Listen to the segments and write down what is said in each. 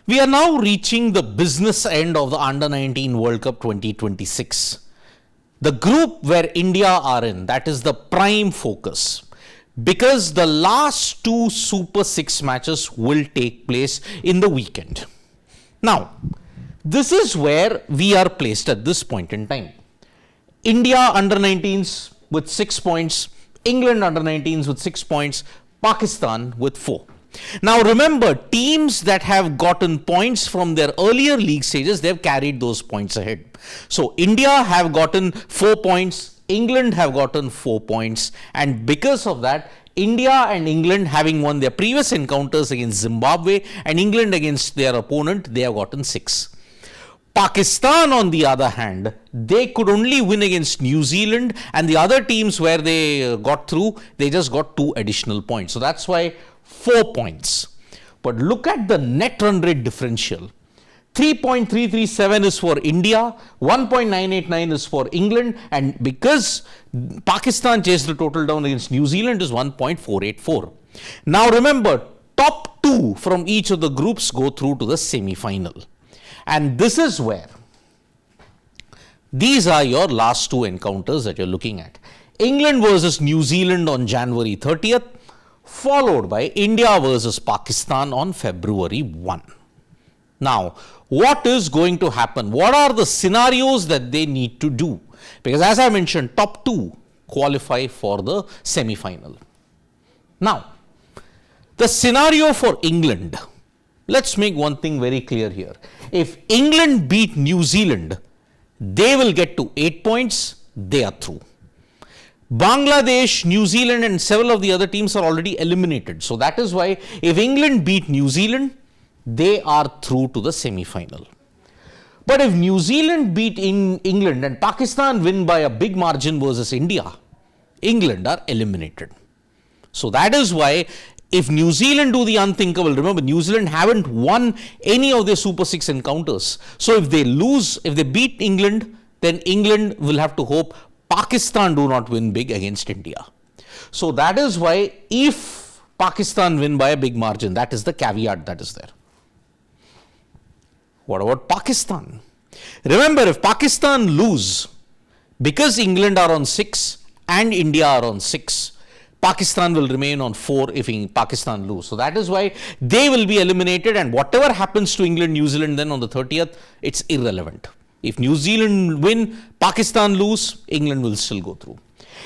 We are now reaching the business end of the Under-19 World Cup 2026. The group where India are in, that is the prime focus, because the last two Super 6 matches will take place in the weekend. Now, this is where we are placed at this point in time. India Under-19s with 6 points, England Under-19s with 6 points, Pakistan with 4. Now remember, teams that have gotten points from their earlier league stages, they've carried those points ahead. So India have gotten 4 points, England have gotten 4 points, and because of that, India and England, having won their previous encounters against Zimbabwe and England against their opponent, they have gotten 6. Pakistan, on the other hand, they could only win against New Zealand, and the other teams where they got through, they just got 2 additional points. So that's why 4 points. But look at the net run rate differential. 3.337 is for India, 1.989 is for England, and because Pakistan chased the total down against New Zealand, is 1.484. Now remember, top 2 from each of the groups go through to the semi-final. And this is where these are your last 2 encounters that you're looking at. England versus New Zealand on January 30th, followed by India versus Pakistan on February 1. Now, what is going to happen? What are the scenarios that they need to do? Because as I mentioned, top 2 qualify for the semi-final. Now, the scenario for England, let's make one thing very clear here. If England beat New Zealand, they will get to 8 points, they are through. Bangladesh, New Zealand and several of the other teams are already eliminated. So that is why if England beat New Zealand, they are through to the semi-final. But if New Zealand beat England and Pakistan win by a big margin versus India, England are eliminated. So that is why if New Zealand do the unthinkable, remember New Zealand haven't won any of their Super 6 encounters. So if they lose, if they beat England, then England will have to hope Pakistan do not win big against India. So that is why if Pakistan win by a big margin, that is the caveat that is there. What about Pakistan? Remember, if Pakistan lose, because England are on 6 and India are on 6, Pakistan will remain on 4 if Pakistan lose. So that is why they will be eliminated, and whatever happens to England, New Zealand then on the 30th, it's irrelevant. If New Zealand win, Pakistan lose, England will still go through.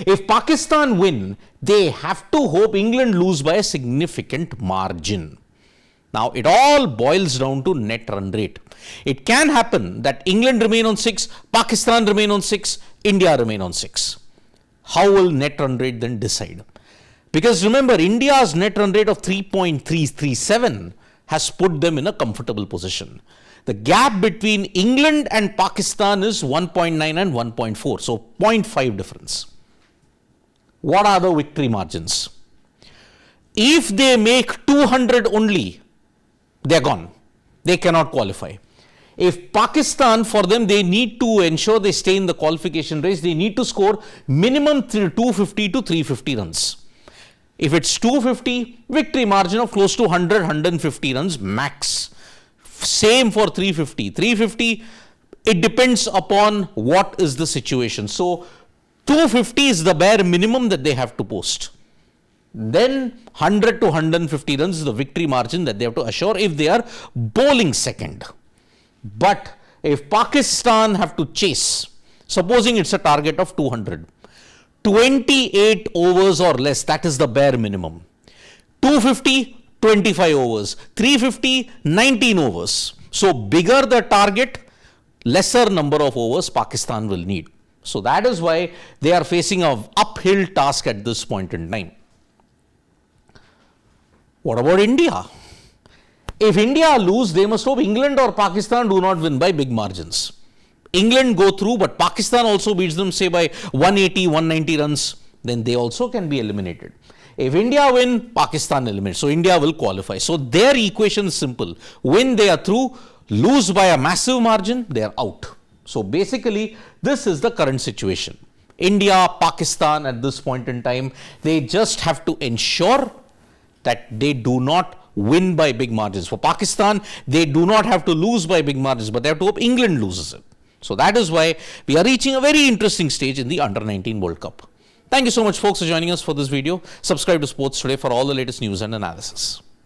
If Pakistan win, they have to hope England lose by a significant margin. Now, it all boils down to net run rate. It can happen that England remain on 6, Pakistan remain on 6, India remain on 6. How will net run rate then decide? Because remember, India's net run rate of 3.337 has put them in a comfortable position. The gap between England and Pakistan is 1.9 and 1.4, so 0.5 difference. What are the victory margins? If they make 200 only, they're gone. They cannot qualify. If Pakistan, for them, they need to ensure they stay in the qualification race, they need to score minimum 250 to 350 runs. If it's 250, victory margin of close to 100, 150 runs max. Same for 350. 350, it depends upon what is the situation. So 250 is the bare minimum that they have to post. Then 100 to 150 runs is the victory margin that they have to assure if they are bowling second. But if Pakistan have to chase, supposing it's a target of 200, 28 overs or less, that is the bare minimum. 250, 25 overs. 350, 19 overs. So bigger the target, lesser number of overs Pakistan will need. So that is why they are facing an uphill task at this point in time. What about India? If India lose, they must hope England or Pakistan do not win by big margins. England go through, but Pakistan also beats them, say, by 180, 190 runs, then they also can be eliminated. If India win, Pakistan eliminates. So India will qualify. So their equation is simple. Win, they are through. Lose by a massive margin, they are out. So basically, this is the current situation. India, Pakistan at this point in time, they just have to ensure that they do not win by big margins. For Pakistan, they do not have to lose by big margins, but they have to hope England loses it. So that is why we are reaching a very interesting stage in the Under-19 World Cup. Thank you so much, folks, for joining us for this video. Subscribe to Sports Today for all the latest news and analysis.